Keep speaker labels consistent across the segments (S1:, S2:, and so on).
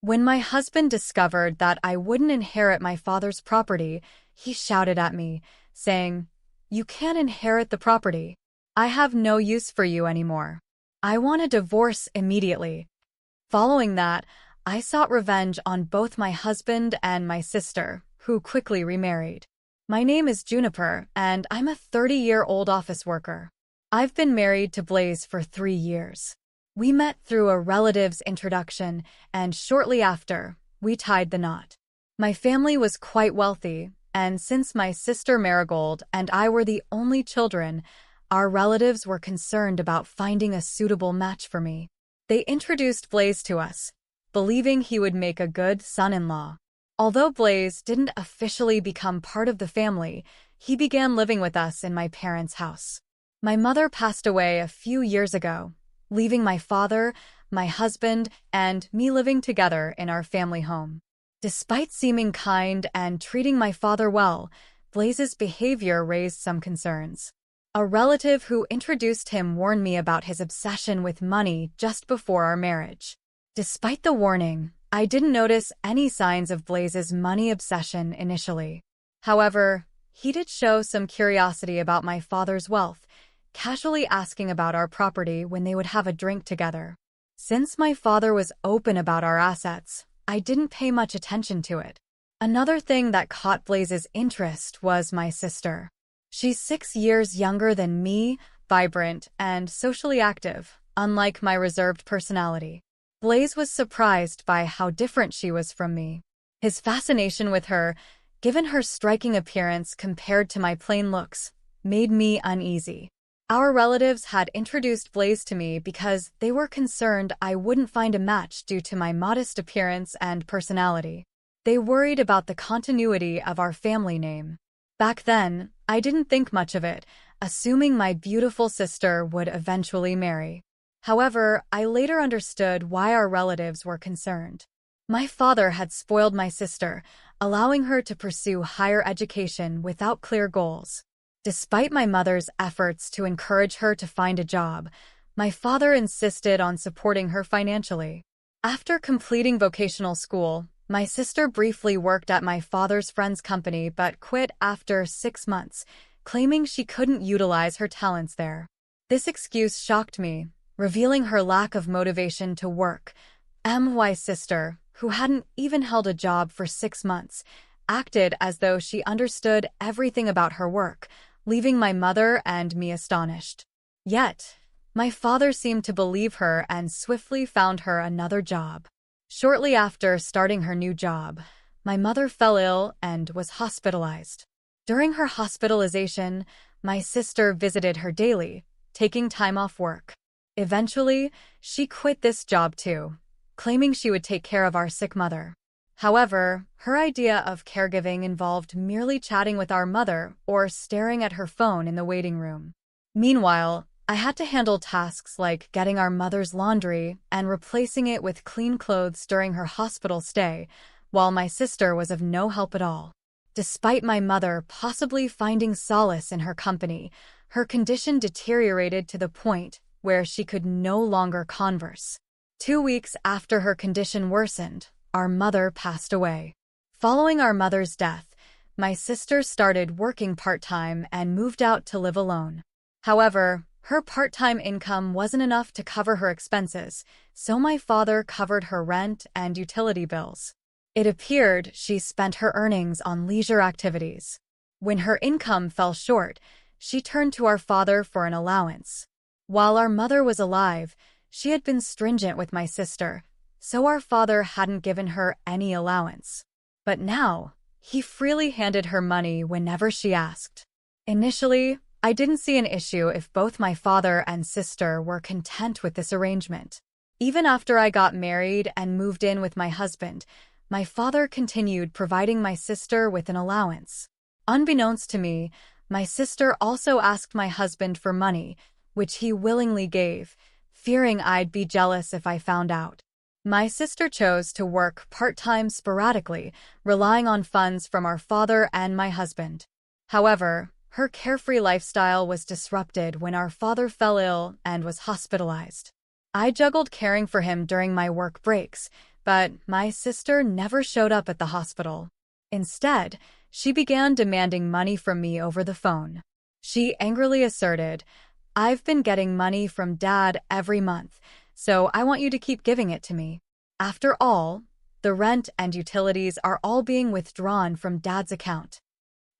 S1: When my husband discovered that I wouldn't inherit my father's property, he shouted at me, saying, "You can't inherit the property. I have no use for you anymore. I want a divorce immediately." Following that, I sought revenge on both my husband and my sister, who quickly remarried. My name is Juniper, and I'm a 30-year-old office worker. I've been married to Blaze for 3 years. We met through a relative's introduction, and shortly after, we tied the knot. My family was quite wealthy, and since my sister Marigold and I were the only children, our relatives were concerned about finding a suitable match for me. They introduced Blaze to us, believing he would make a good son-in-law. Although Blaze didn't officially become part of the family, he began living with us in my parents' house. My mother passed away a few years ago, leaving my father, my husband, and me living together in our family home. Despite seeming kind and treating my father well, Blaze's behavior raised some concerns. A relative who introduced him warned me about his obsession with money just before our marriage. Despite the warning, I didn't notice any signs of Blaze's money obsession initially. However, he did show some curiosity about my father's wealth, casually asking about our property when they would have a drink together. Since my father was open about our assets, I didn't pay much attention to it. Another thing that caught Blaze's interest was my sister. She's 6 years younger than me, vibrant, and socially active, unlike my reserved personality. Blaze was surprised by how different she was from me. His fascination with her, given her striking appearance compared to my plain looks, made me uneasy. Our relatives had introduced Blaze to me because they were concerned I wouldn't find a match due to my modest appearance and personality. They worried about the continuity of our family name. Back then, I didn't think much of it, assuming my beautiful sister would eventually marry. However, I later understood why our relatives were concerned. My father had spoiled my sister, allowing her to pursue higher education without clear goals. Despite my mother's efforts to encourage her to find a job, my father insisted on supporting her financially. After completing vocational school, my sister briefly worked at my father's friend's company but quit after 6 months, claiming she couldn't utilize her talents there. This excuse shocked me, revealing her lack of motivation to work. My sister, who hadn't even held a job for 6 months, acted as though she understood everything about her work, leaving my mother and me astonished. Yet, my father seemed to believe her and swiftly found her another job. Shortly after starting her new job, my mother fell ill and was hospitalized. During her hospitalization, my sister visited her daily, taking time off work. Eventually, she quit this job too, claiming she would take care of our sick mother. However, her idea of caregiving involved merely chatting with our mother or staring at her phone in the waiting room. Meanwhile, I had to handle tasks like getting our mother's laundry and replacing it with clean clothes during her hospital stay, while my sister was of no help at all. Despite my mother possibly finding solace in her company, her condition deteriorated to the point where she could no longer converse. 2 weeks after her condition worsened, our mother passed away. Following our mother's death, my sister started working part-time and moved out to live alone. However, her part-time income wasn't enough to cover her expenses, so my father covered her rent and utility bills. It appeared she spent her earnings on leisure activities. When her income fell short, she turned to our father for an allowance. While our mother was alive, she had been stringent with my sister, so our father hadn't given her any allowance. But now, he freely handed her money whenever she asked. Initially, I didn't see an issue if both my father and sister were content with this arrangement. Even after I got married and moved in with my husband, my father continued providing my sister with an allowance. Unbeknownst to me, my sister also asked my husband for money, which he willingly gave, fearing I'd be jealous if I found out. My sister chose to work part-time sporadically, relying on funds from our father and my husband. However, her carefree lifestyle was disrupted when our father fell ill and was hospitalized. I juggled caring for him during my work breaks, But my sister never showed up at the hospital. Instead, she began demanding money from me over the phone. She angrily asserted, "I've been getting money from Dad every month, so I want you to keep giving it to me. After all, the rent and utilities are all being withdrawn from Dad's account."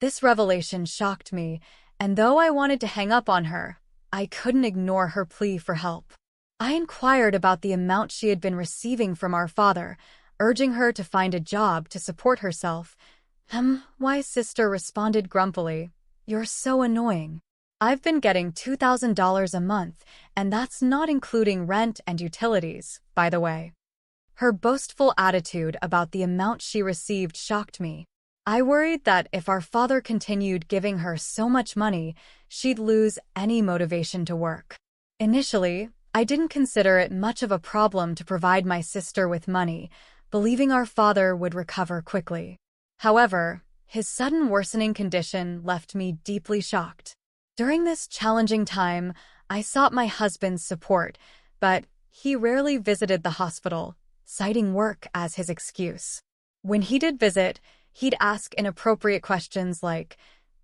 S1: This revelation shocked me, and though I wanted to hang up on her, I couldn't ignore her plea for help. I inquired about the amount she had been receiving from our father, urging her to find a job to support herself. My sister responded grumpily, "You're so annoying. I've been getting $2,000 a month, and that's not including rent and utilities, by the way." Her boastful attitude about the amount she received shocked me. I worried that if our father continued giving her so much money, she'd lose any motivation to work. Initially, I didn't consider it much of a problem to provide my sister with money, believing our father would recover quickly. However, his sudden worsening condition left me deeply shocked. During this challenging time, I sought my husband's support, but he rarely visited the hospital, citing work as his excuse. When he did visit, he'd ask inappropriate questions like,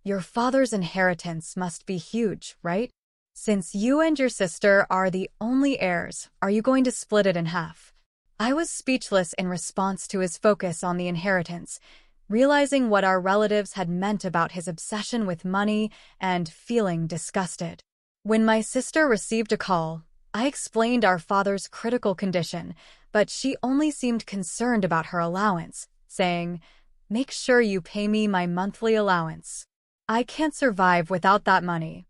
S1: "Your father's inheritance must be huge, right? Since you and your sister are the only heirs, are you going to split it in half?" I was speechless in response to his focus on the inheritance, realizing what our relatives had meant about his obsession with money and feeling disgusted. When my sister received a call, I explained our father's critical condition, but she only seemed concerned about her allowance, saying, "Make sure you pay me my monthly allowance. I can't survive without that money."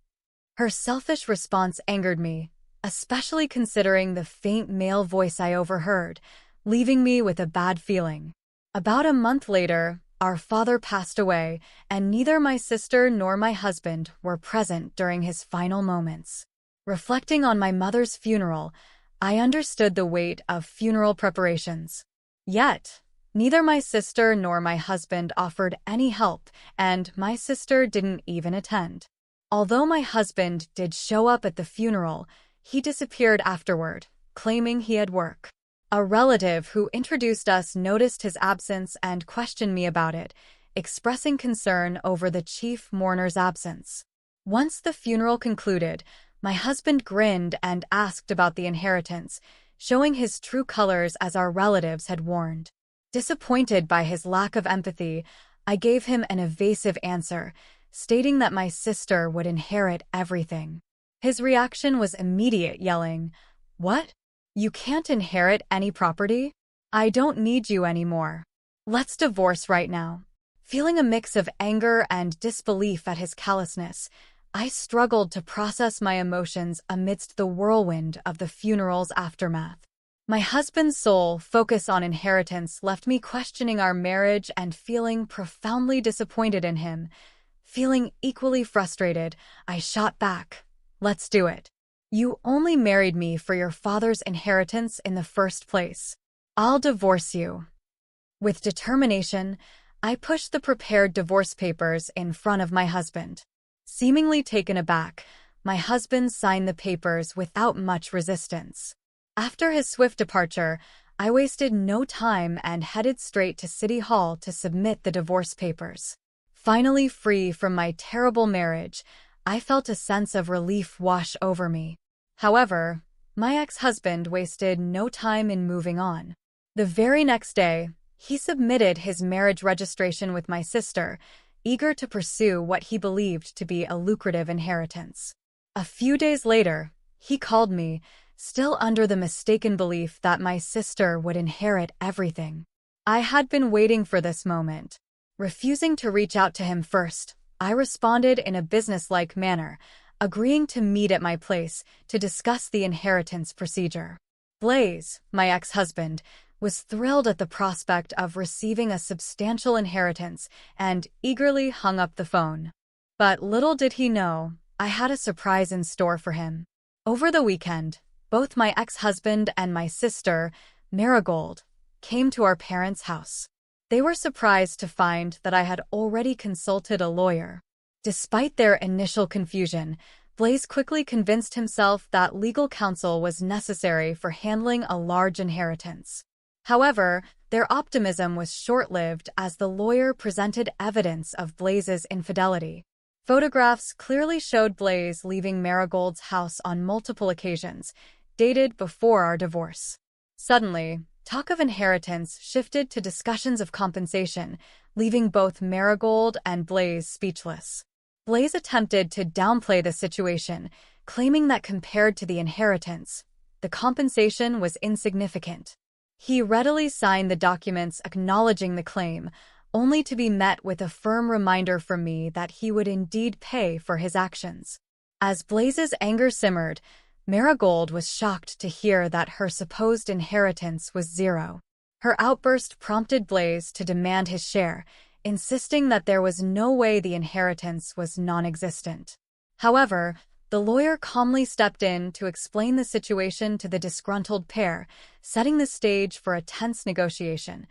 S1: Her selfish response angered me, especially considering the faint male voice I overheard, leaving me with a bad feeling. About a month later, our father passed away, and neither my sister nor my husband were present during his final moments. Reflecting on my mother's funeral, I understood the weight of funeral preparations. Yet, neither my sister nor my husband offered any help, and my sister didn't even attend. Although my husband did show up at the funeral, he disappeared afterward, claiming he had work. A relative who introduced us noticed his absence and questioned me about it, expressing concern over the chief mourner's absence. Once the funeral concluded, my husband grinned and asked about the inheritance, showing his true colors as our relatives had warned. Disappointed by his lack of empathy, I gave him an evasive answer, stating that my sister would inherit everything. His reaction was immediate, yelling, "What? You can't inherit any property? I don't need you anymore. Let's divorce right now." Feeling a mix of anger and disbelief at his callousness, I struggled to process my emotions amidst the whirlwind of the funeral's aftermath. My husband's sole focus on inheritance left me questioning our marriage and feeling profoundly disappointed in him. Feeling equally frustrated, I shot back, "Let's do it. You only married me for your father's inheritance in the first place. I'll divorce you." With determination, I pushed the prepared divorce papers in front of my husband. Seemingly taken aback, my husband signed the papers without much resistance. After his swift departure, I wasted no time and headed straight to City Hall to submit the divorce papers. Finally free from my terrible marriage, I felt a sense of relief wash over me. However, my ex-husband wasted no time in moving on. The very next day, he submitted his marriage registration with my sister, eager to pursue what he believed to be a lucrative inheritance. A few days later, he called me, still under the mistaken belief that my sister would inherit everything. I had been waiting for this moment. Refusing to reach out to him first, I responded in a businesslike manner, agreeing to meet at my place to discuss the inheritance procedure. Blaze, my ex-husband, was thrilled at the prospect of receiving a substantial inheritance and eagerly hung up the phone. But little did he know, I had a surprise in store for him. Over the weekend, both my ex-husband and my sister, Marigold, came to our parents' house. They were surprised to find that I had already consulted a lawyer. Despite their initial confusion, Blaze quickly convinced himself that legal counsel was necessary for handling a large inheritance. However, their optimism was short-lived as the lawyer presented evidence of Blaze's infidelity. Photographs clearly showed Blaze leaving Marigold's house on multiple occasions, dated before our divorce. Suddenly, talk of inheritance shifted to discussions of compensation, leaving both Marigold and Blaze speechless. Blaze attempted to downplay the situation, claiming that compared to the inheritance, the compensation was insignificant. He readily signed the documents acknowledging the claim, only to be met with a firm reminder from me that he would indeed pay for his actions. As Blaze's anger simmered, Marigold was shocked to hear that her supposed inheritance was zero. Her outburst prompted Blaze to demand his share, insisting that there was no way the inheritance was non-existent. However, the lawyer calmly stepped in to explain the situation to the disgruntled pair, setting the stage for a tense negotiation.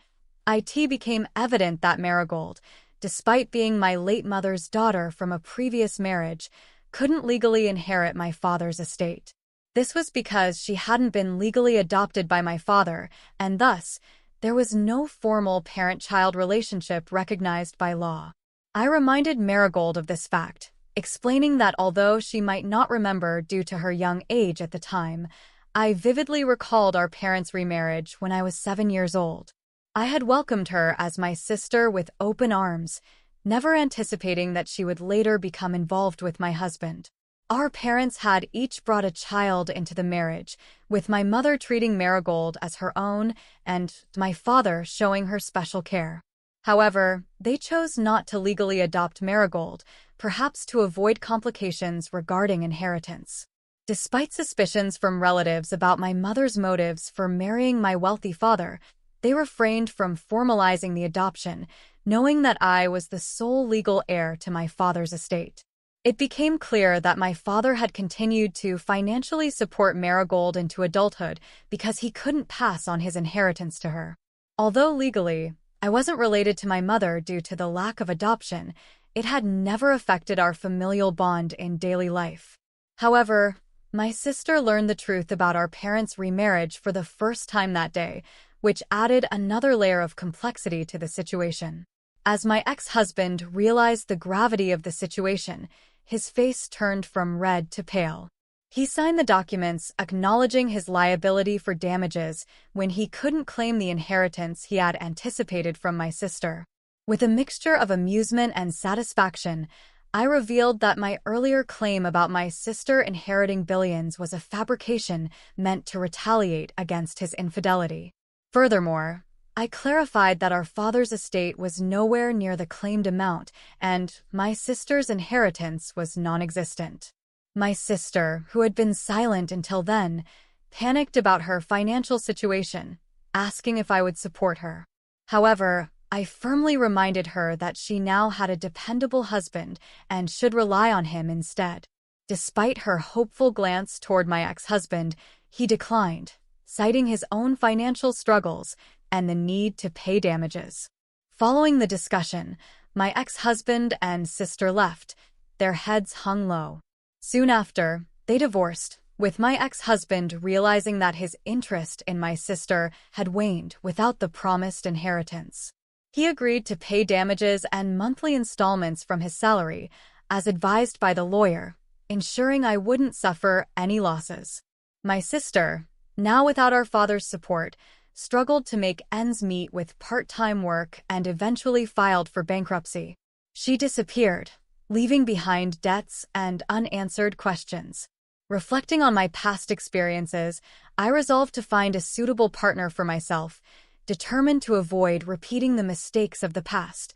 S1: It became evident that Marigold, despite being my late mother's daughter from a previous marriage, couldn't legally inherit my father's estate. This was because she hadn't been legally adopted by my father, and thus, there was no formal parent-child relationship recognized by law. I reminded Marigold of this fact, explaining that although she might not remember due to her young age at the time, I vividly recalled our parents' remarriage when I was 7 years old. I had welcomed her as my sister with open arms, never anticipating that she would later become involved with my husband. Our parents had each brought a child into the marriage, with my mother treating Marigold as her own and my father showing her special care. However, they chose not to legally adopt Marigold, perhaps to avoid complications regarding inheritance. Despite suspicions from relatives about my mother's motives for marrying my wealthy father, they refrained from formalizing the adoption, knowing that I was the sole legal heir to my father's estate. It became clear that my father had continued to financially support Marigold into adulthood because he couldn't pass on his inheritance to her. Although legally, I wasn't related to my mother due to the lack of adoption, it had never affected our familial bond in daily life. However, my sister learned the truth about our parents' remarriage for the first time that day, which added another layer of complexity to the situation. As my ex-husband realized the gravity of the situation, his face turned from red to pale. He signed the documents acknowledging his liability for damages when he couldn't claim the inheritance he had anticipated from my sister. With a mixture of amusement and satisfaction, I revealed that my earlier claim about my sister inheriting billions was a fabrication meant to retaliate against his infidelity. Furthermore, I clarified that our father's estate was nowhere near the claimed amount, and my sister's inheritance was non-existent. My sister, who had been silent until then, panicked about her financial situation, asking if I would support her. However, I firmly reminded her that she now had a dependable husband and should rely on him instead. Despite her hopeful glance toward my ex-husband, he declined, citing his own financial struggles and the need to pay damages. Following the discussion, my ex-husband and sister left, their heads hung low. Soon after, they divorced, with my ex-husband realizing that his interest in my sister had waned without the promised inheritance. He agreed to pay damages and monthly installments from his salary, as advised by the lawyer, ensuring I wouldn't suffer any losses. My sister, now without our father's support, struggled to make ends meet with part-time work and eventually filed for bankruptcy. She disappeared, leaving behind debts and unanswered questions. Reflecting on my past experiences, I resolved to find a suitable partner for myself, determined to avoid repeating the mistakes of the past.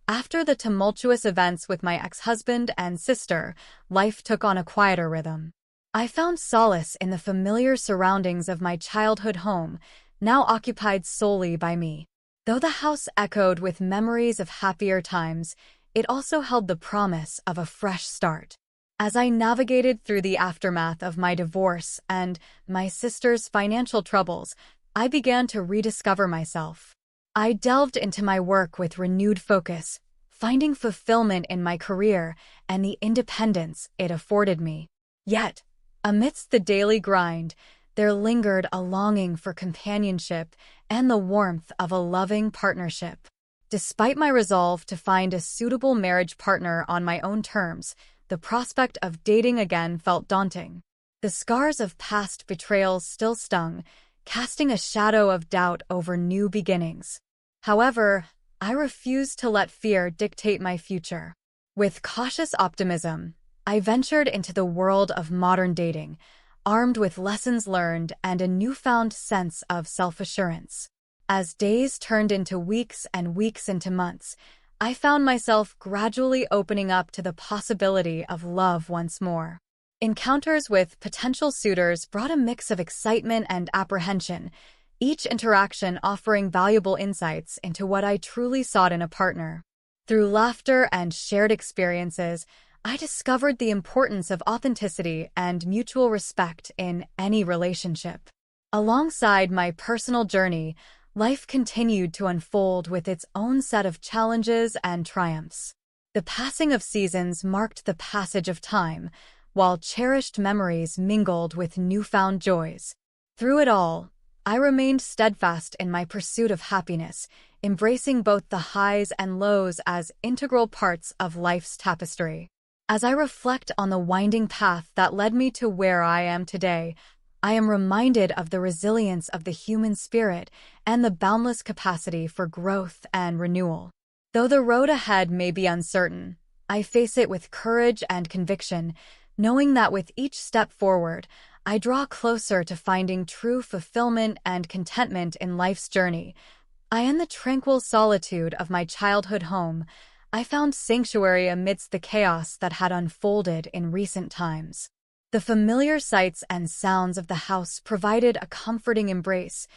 S1: After the tumultuous events with my ex-husband and sister, life took on a quieter rhythm. I found solace in the familiar surroundings of my childhood home, now occupied solely by me. Though the house echoed with memories of happier times, it also held the promise of a fresh start. As I navigated through the aftermath of my divorce and my sister's financial troubles, I began to rediscover myself. I delved into my work with renewed focus, finding fulfillment in my career and the independence it afforded me. Yet, amidst the daily grind, there lingered a longing for companionship and the warmth of a loving partnership. Despite my resolve to find a suitable marriage partner on my own terms, the prospect of dating again felt daunting. The scars of past betrayals still stung, casting a shadow of doubt over new beginnings. However, I refused to let fear dictate my future. With cautious optimism, I ventured into the world of modern dating, armed with lessons learned and a newfound sense of self-assurance. As days turned into weeks and weeks into months, I found myself gradually opening up to the possibility of love once more. Encounters with potential suitors brought a mix of excitement and apprehension, each interaction offering valuable insights into what I truly sought in a partner. Through laughter and shared experiences, I discovered the importance of authenticity and mutual respect in any relationship. Alongside my personal journey, life continued to unfold with its own set of challenges and triumphs. The passing of seasons marked the passage of time, while cherished memories mingled with newfound joys. Through it all, I remained steadfast in my pursuit of happiness, embracing both the highs and lows as integral parts of life's tapestry. As I reflect on the winding path that led me to where I am today, I am reminded of the resilience of the human spirit and the boundless capacity for growth and renewal. Though the road ahead may be uncertain, I face it with courage and conviction, knowing that with each step forward, I draw closer to finding true fulfillment and contentment in life's journey. In the tranquil solitude of my childhood home, I found sanctuary amidst the chaos that had unfolded in recent times. The familiar sights and sounds of the house provided a comforting embrace,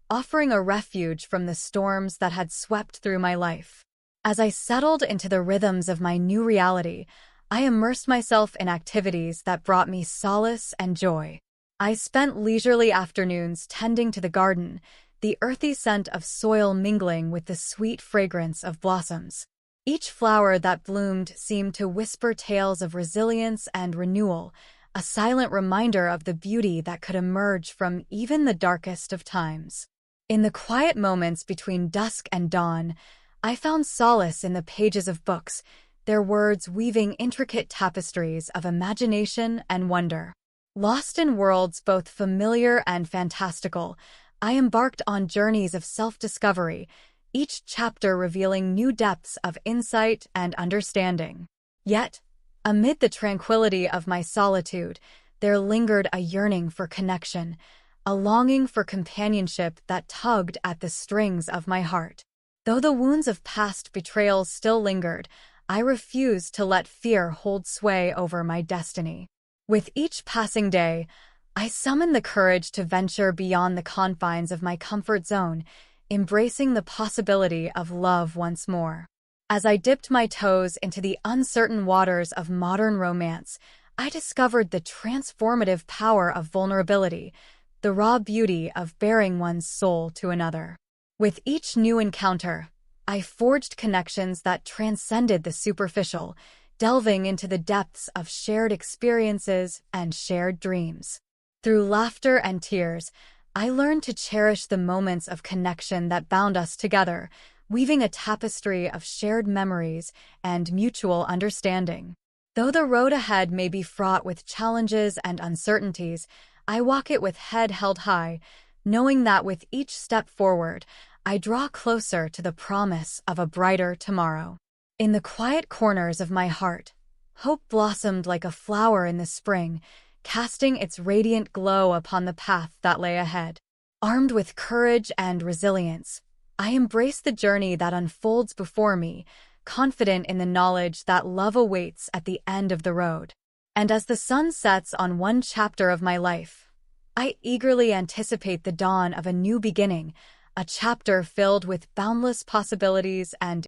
S1: offering a refuge from the storms that had swept through my life. As I settled into the rhythms of my new reality, I immersed myself in activities that brought me solace and joy. I spent leisurely afternoons tending to the garden, the earthy scent of soil mingling with the sweet fragrance of blossoms. Each flower that bloomed seemed to whisper tales of resilience and renewal, a silent reminder of the beauty that could emerge from even the darkest of times. In the quiet moments between dusk and dawn, I found solace in the pages of books, their words weaving intricate tapestries of imagination and wonder. Lost in worlds both familiar and fantastical, I embarked on journeys of self-discovery, each chapter revealing new depths of insight and understanding. Yet, amid the tranquility of my solitude, there lingered a yearning for connection, a longing for companionship that tugged at the strings of my heart. Though the wounds of past betrayals still lingered, I refused to let fear hold sway over my destiny. With each passing day, I summoned the courage to venture beyond the confines of my comfort zone, embracing the possibility of love once more. As I dipped my toes into the uncertain waters of modern romance, I discovered the transformative power of vulnerability, the raw beauty of baring one's soul to another. With each new encounter, I forged connections that transcended the superficial, delving into the depths of shared experiences and shared dreams. Through laughter and tears, I learned to cherish the moments of connection that bound us together, weaving a tapestry of shared memories and mutual understanding. Though the road ahead may be fraught with challenges and uncertainties, I walk it with head held high, knowing that with each step forward, I draw closer to the promise of a brighter tomorrow. In the quiet corners of my heart, hope blossomed like a flower in the spring, casting its radiant glow upon the path that lay ahead. Armed with courage and resilience, I embrace the journey that unfolds before me, confident in the knowledge that love awaits at the end of the road. And as the sun sets on one chapter of my life, I eagerly anticipate the dawn of a new beginning, a chapter filled with boundless possibilities and